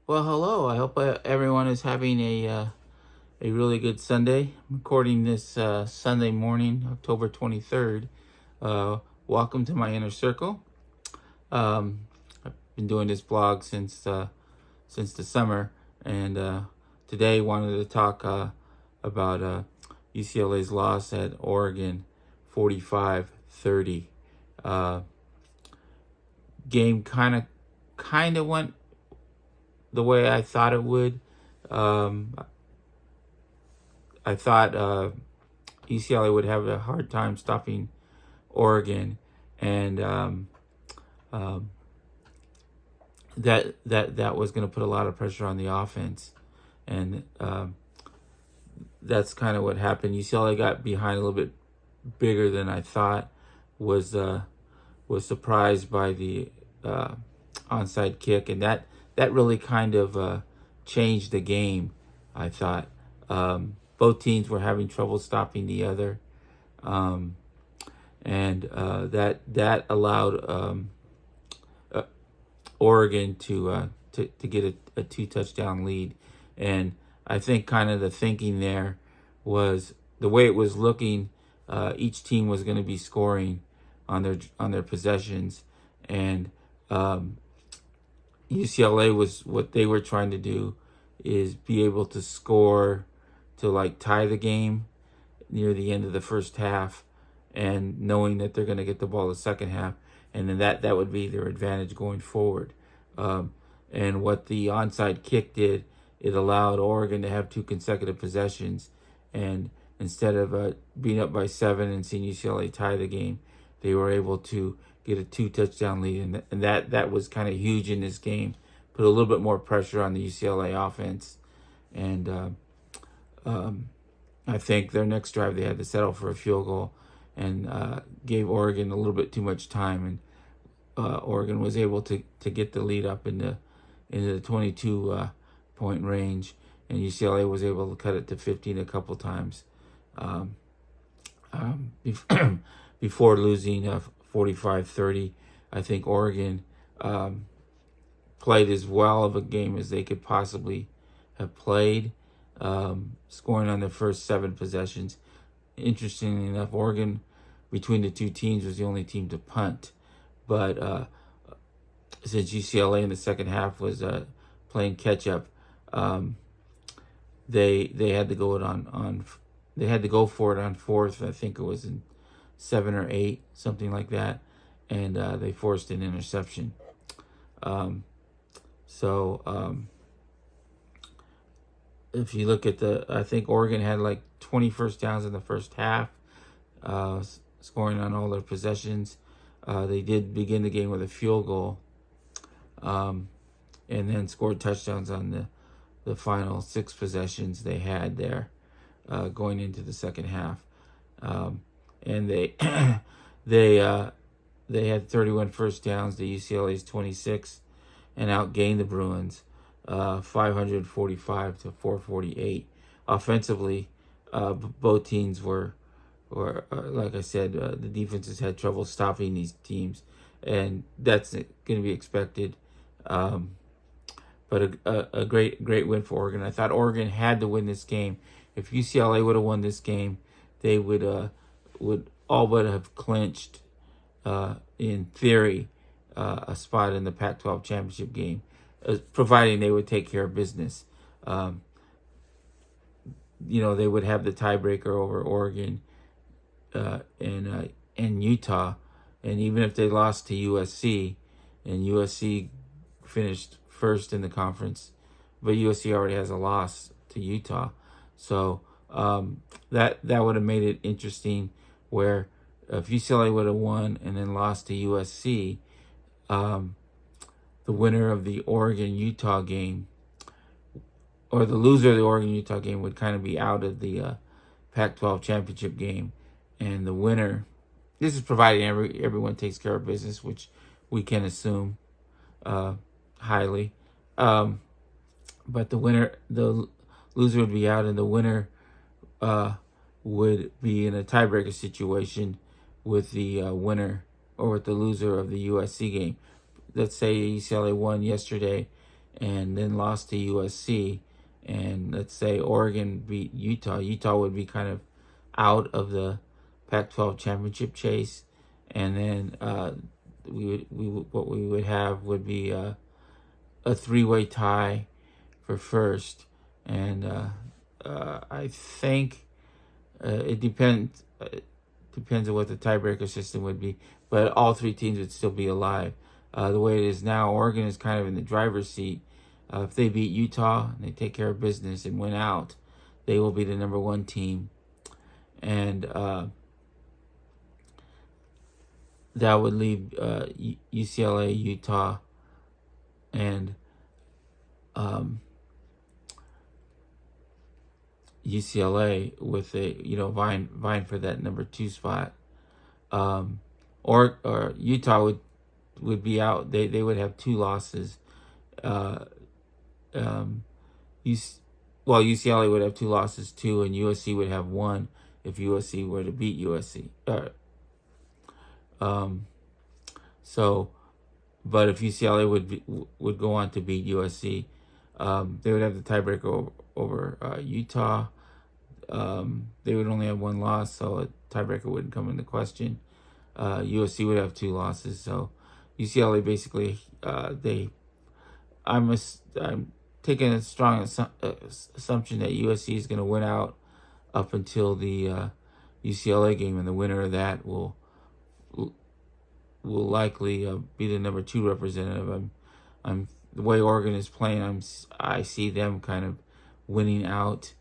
Well, hello. I hope everyone is having a really good Sunday. I'm recording this Sunday morning, October 23rd. Uh, Welcome to my inner circle. I've been doing this blog since the summer, and today wanted to talk about UCLA's loss at Oregon, 45-30. Uh, Game kind of went the way I thought it would. Um, I thought UCLA would have a hard time stopping Oregon, and um, that was going to put a lot of pressure on the offense, and that's kind of what happened. UCLA got behind a little bit bigger than I thought. Was surprised by the onside kick, and that really kind of changed the game. I thought both teams were having trouble stopping the other, um, and that allowed uh, Oregon to get a 2 touchdown lead. And I think kind of the thinking there was the way it was looking. Each team was going to be scoring on their possessions, and UCLA was what they were trying to do is be able to score to like tie the game near the end of the first half, and knowing that they're going to get the ball the second half, and then that would be their advantage going forward. And what the onside kick did, it allowed Oregon to have 2 consecutive possessions, and instead of being up by 7 and seeing UCLA tie the game, they were able to get a 2 touchdown lead, and that was kind of huge in this game. Put a little bit more pressure on the UCLA offense, and I think their next drive they had to settle for a field goal, and gave Oregon a little bit too much time, and Oregon was able to get the lead up into the 22 point range, and UCLA was able to cut it to 15 a couple times um, before losing 45-30. I think Oregon played as well of a game as they could possibly have played, scoring on their first 7 possessions. Interestingly enough, Oregon, between the two teams, was the only team to punt. But since UCLA in the second half was playing catch up, um, they had to go it on they had to go for it on fourth. I think it was in 7 or 8, something like that, and they forced an interception. Um, so if you look at I think Oregon had like 20 first downs in the first half, scoring on all their possessions. They did begin the game with a field goal, um, and then scored touchdowns on the final 6 possessions they had there, going into the second half. And they they had 31 first downs to UCLA's 26, and outgained the Bruins 545 to 448. Offensively, both teams were like I said, the defenses had trouble stopping these teams, and that's going to be expected. But a great win for Oregon. I thought Oregon had to win this game. If UCLA would have won this game, they would all but have clinched, in theory, a spot in the Pac-12 championship game, providing they would take care of business. They would have the tiebreaker over Oregon and Utah, and even if they lost to USC, and USC finished first in the conference, but USC already has a loss to Utah, so that would have made it interesting. Where if UCLA would have won and then lost to USC, the winner of the Oregon-Utah game, or the loser of the Oregon-Utah game, would kind of be out of the Pac-12 championship game, and the winner. This is providing everyone takes care of business, which we can assume highly. But the loser would be out, and the winner would be in a tiebreaker situation with the winner or with the loser of the USC game. Let's say UCLA won yesterday, and then lost to USC, and let's say Oregon beat Utah, Utah would be kind of out of the Pac-12 championship chase, and then what we would have would be a three-way tie for first, and I think it depends on what the tiebreaker system would be, but all three teams would still be alive. The way it is now, Oregon is kind of in the driver's seat. If they beat Utah and they take care of business and win out, they will be the number one team, and that would leave UCLA, Utah, and UCLA with a vying for that number two spot. Or Utah would be out. They would have two losses. UCLA would have two losses too, and USC would have one if USC were to beat USC. But if UCLA would go on to beat USC, they would have the tiebreaker over Utah. They would only have one loss, so a tiebreaker wouldn't come into question. USC would have two losses, so UCLA basically I'm taking a strong assumption that USC is going to win out up until the UCLA game, and the winner of that will likely be the number two representative. I'm the way Oregon is playing, I see them kind of winning out.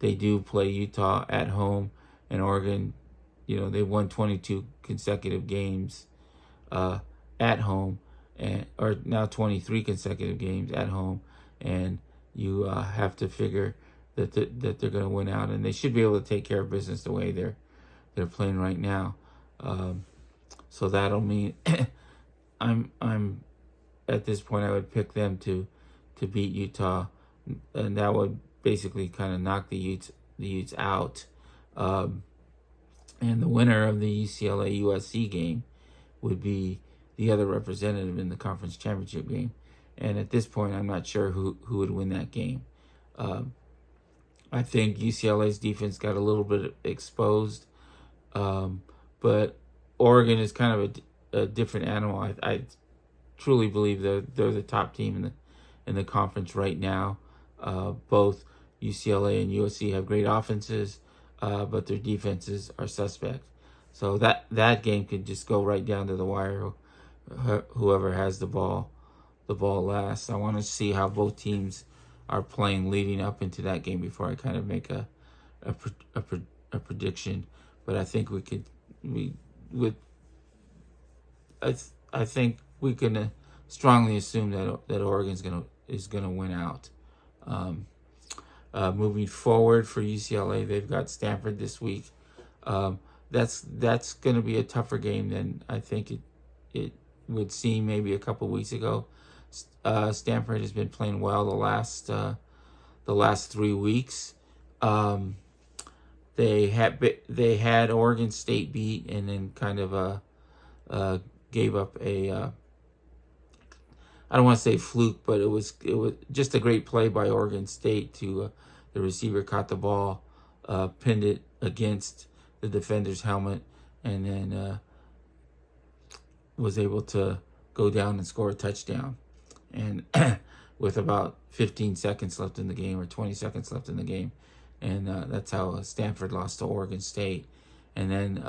They do play Utah at home, and Oregon, they've won 22 consecutive games at home, or now 23 consecutive games at home, and you have to figure that they're going to win out, and they should be able to take care of business the way they're playing right now. So that'll mean I'm at this point I would pick them to beat Utah, and that would basically kind of knock the Utes out. And the winner of the UCLA USC game would be the other representative in the conference championship game. And at this point, I'm not sure who would win that game. I think UCLA's defense got a little bit exposed, but Oregon is kind of a different animal. I truly believe they're the top team in the conference right now. Both UCLA and USC have great offenses, but their defenses are suspect. So that game could just go right down to the wire. Whoever has the ball last. I want to see how both teams are playing leading up into that game before I kind of make a prediction. But I think I think we can strongly assume that Oregon is gonna win out. Moving forward for UCLA, they've got Stanford this week. That's going to be a tougher game than I think it would seem maybe a couple weeks ago. Stanford has been playing well the last 3 weeks. They had Oregon State beat, and then kind of gave up a I don't want to say fluke, but it was just a great play by Oregon State to the receiver caught the ball, pinned it against the defender's helmet, and then was able to go down and score a touchdown. And with about 15 seconds left in the game, or 20 seconds left in the game, and that's how Stanford lost to Oregon State. And then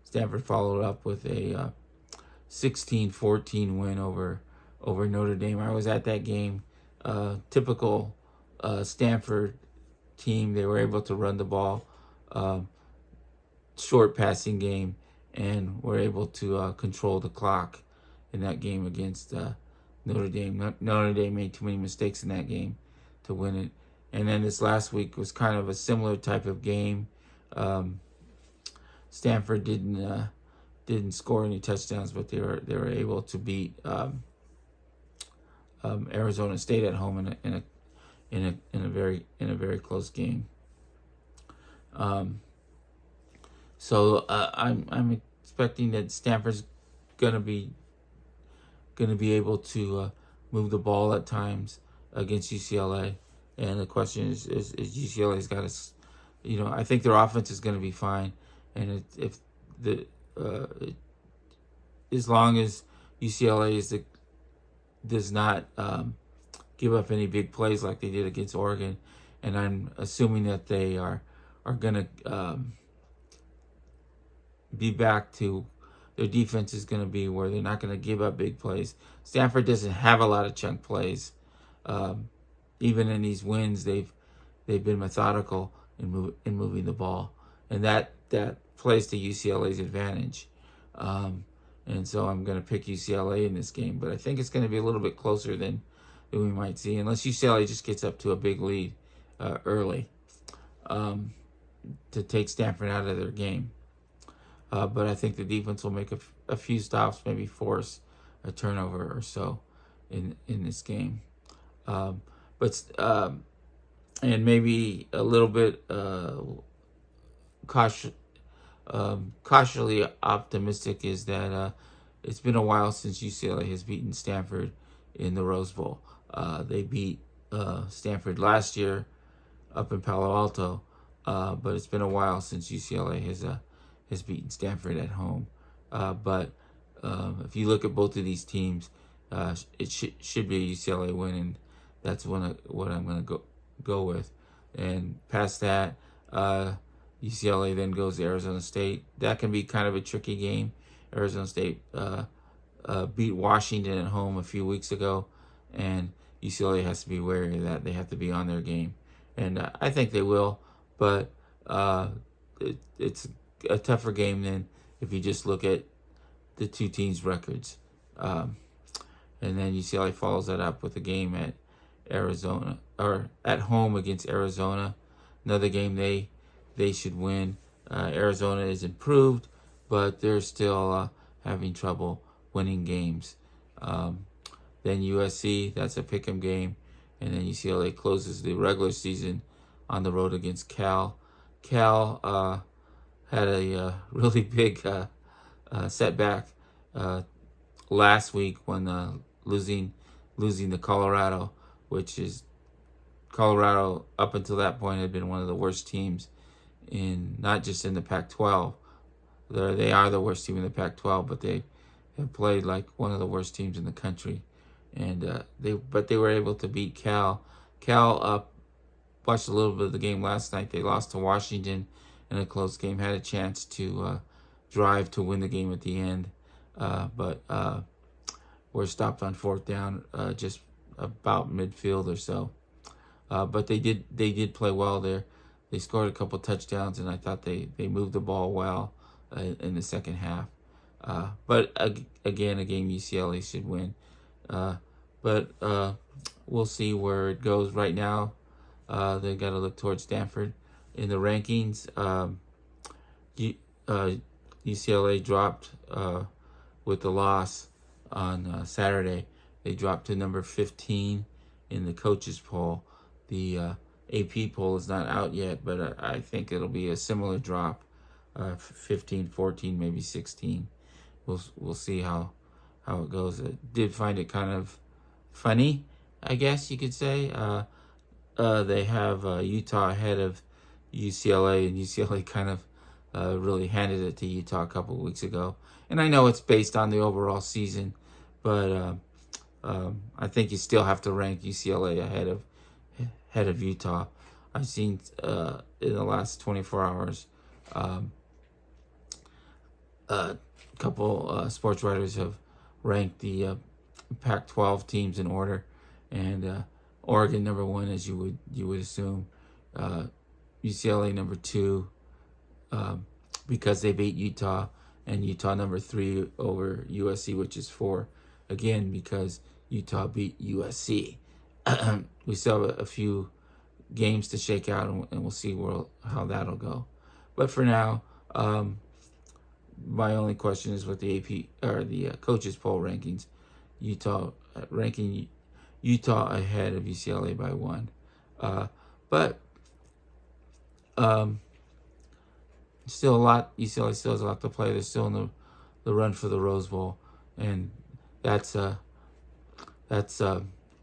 Stanford followed up with a 16-14 win over Notre Dame. I was at that game. Typical Stanford team. They were able to run the ball, short passing game, and were able to control the clock in that game against Notre Dame. Notre Dame made too many mistakes in that game to win it. And then this last week was kind of a similar type of game. Stanford didn't score any touchdowns, but they were able to beat Arizona State at home in a very close game. So I'm expecting that Stanford's gonna be able to move the ball at times against UCLA. And the question is UCLA's got to, I think their offense is going to be fine. And if the as long as UCLA does not give up any big plays like they did against Oregon, and I'm assuming that they are going to be back to their defense is going to be where they're not going to give up big plays. Stanford doesn't have a lot of chunk plays. Even in these wins, they've been methodical in moving the ball, and that plays to UCLA's advantage. And so I'm going to pick UCLA in this game, but I think it's going to be a little bit closer than we might see, unless UCLA just gets up to a big lead early to take Stanford out of their game. But I think the defense will make a few stops, maybe force a turnover or so in this game. And maybe a little bit cautiously optimistic is that it's been a while since UCLA has beaten Stanford in the Rose Bowl. They beat Stanford last year up in Palo Alto, but it's been a while since UCLA has beaten Stanford at home. But if you look at both of these teams, it should be a UCLA win, and that's what I'm going to go with. And past that, UCLA then goes to Arizona State. That can be kind of a tricky game. Arizona State beat Washington at home a few weeks ago, and UCLA has to be wary of that. They have to be on their game, and I think they will. But it's a tougher game than if you just look at the two teams' records. And then UCLA follows that up with a game at Arizona, or at home against Arizona. Another game they should win. Arizona is improved, but they're still having trouble winning games. Then USC, that's a pick'em game. And then UCLA closes the regular season on the road against Cal. Cal had a really big setback last week when losing to Colorado, which is Colorado up until that point had been one of the worst teams not just in the Pac-12. They are the worst team in the Pac-12, but they have played like one of the worst teams in the country, and they were able to beat Cal. Cal watched a little bit of the game last night. They lost to Washington in a close game. Had a chance to drive to win the game at the end, but were stopped on fourth down, just about midfield or so. But they did play well there. They scored a couple touchdowns, and I thought they moved the ball well in the second half. But again, a game UCLA should win. But we'll see where it goes. Right now, they got to look towards Stanford in the rankings. UCLA dropped with the loss on Saturday. They dropped to number 15 in the coaches poll. The AP poll is not out yet, but I think it'll be a similar drop, 15, 14, maybe 16. We'll see how it goes. I did find it kind of funny, I guess you could say. They have Utah ahead of UCLA, and UCLA kind of really handed it to Utah a couple of weeks ago. And I know it's based on the overall season, but I think you still have to rank UCLA ahead of Utah. I've seen in the last 24 hours, a couple sports writers have ranked the Pac-12 teams in order, and Oregon number 1, as you would assume, UCLA number 2, because they beat Utah, and Utah number 3 over USC, which is 4, again because Utah beat USC. We still have a few games to shake out, and we'll see how that'll go. But for now, my only question is with the AP or the coaches poll rankings. Utah ranking Utah ahead of UCLA by 1, but still a lot. UCLA still has a lot to play. They're still in the run for the Rose Bowl, and that's that's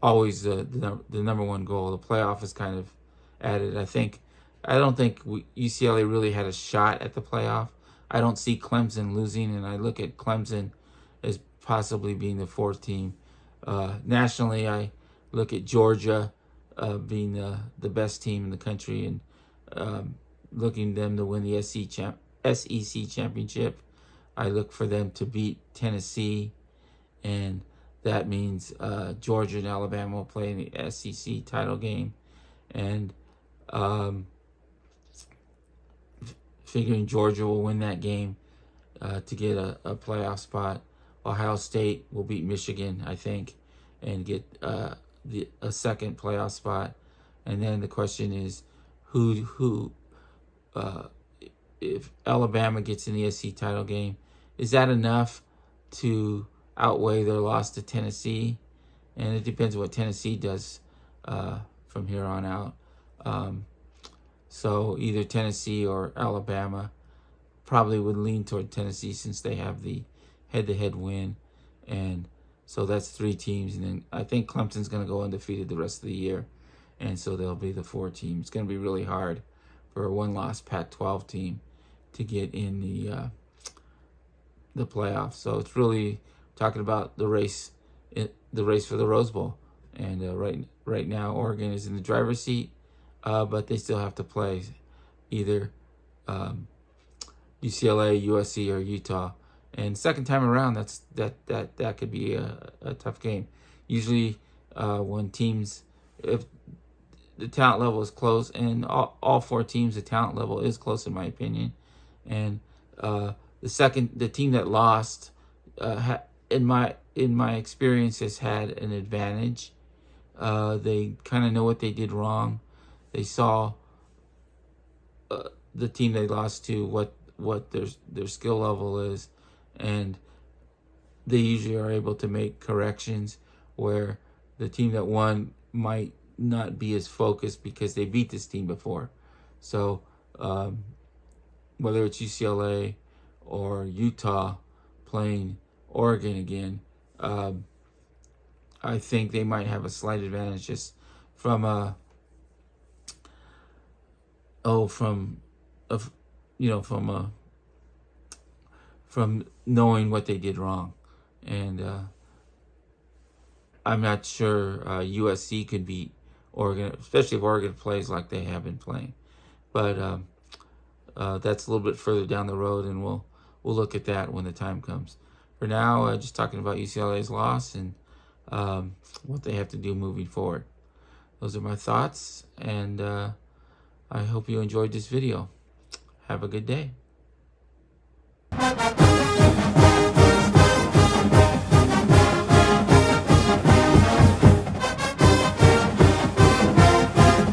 always the number one goal. The playoff is kind of added. I don't think UCLA really had a shot at the playoff. I don't see Clemson losing, and I look at Clemson as possibly being the fourth team. Nationally, I look at Georgia being the best team in the country, and looking them to win the SEC championship. I look for them to beat Tennessee, and that means Georgia and Alabama will play in the SEC title game. And figuring Georgia will win that game to get a playoff spot. Ohio State will beat Michigan, I think, and get a second playoff spot. And then the question is, if Alabama gets in the SEC title game, is that enough to outweigh their loss to Tennessee? And it depends what Tennessee does from here on out. So either Tennessee or Alabama. Probably would lean toward Tennessee since they have the head-to-head win. And so that's 3 teams. And then I think Clemson's going to go undefeated the rest of the year. And so they'll be the 4 team. It's going to be really hard for a one-loss Pac-12 team to get in the playoffs. So it's really talking about the race for the Rose Bowl. And right now, Oregon is in the driver's seat, but they still have to play either UCLA, USC, or Utah. And second time around, that could be a tough game. Usually, when teams, if the talent level is close, and all 4 teams, the talent level is close in my opinion. And the team that lost, in my experience, has had an advantage. They kind of know what they did wrong. They saw the team they lost to what their skill level is, and they usually are able to make corrections where the team that won might not be as focused because they beat this team before. So whether it's UCLA or Utah playing Oregon again, I think they might have a slight advantage just from knowing what they did wrong. And I'm not sure USC could beat Oregon, especially if Oregon plays like they have been playing. But that's a little bit further down the road, and we'll look at that when the time comes. For now, just talking about UCLA's loss and what they have to do moving forward. Those are my thoughts, and I hope you enjoyed this video. Have a good day.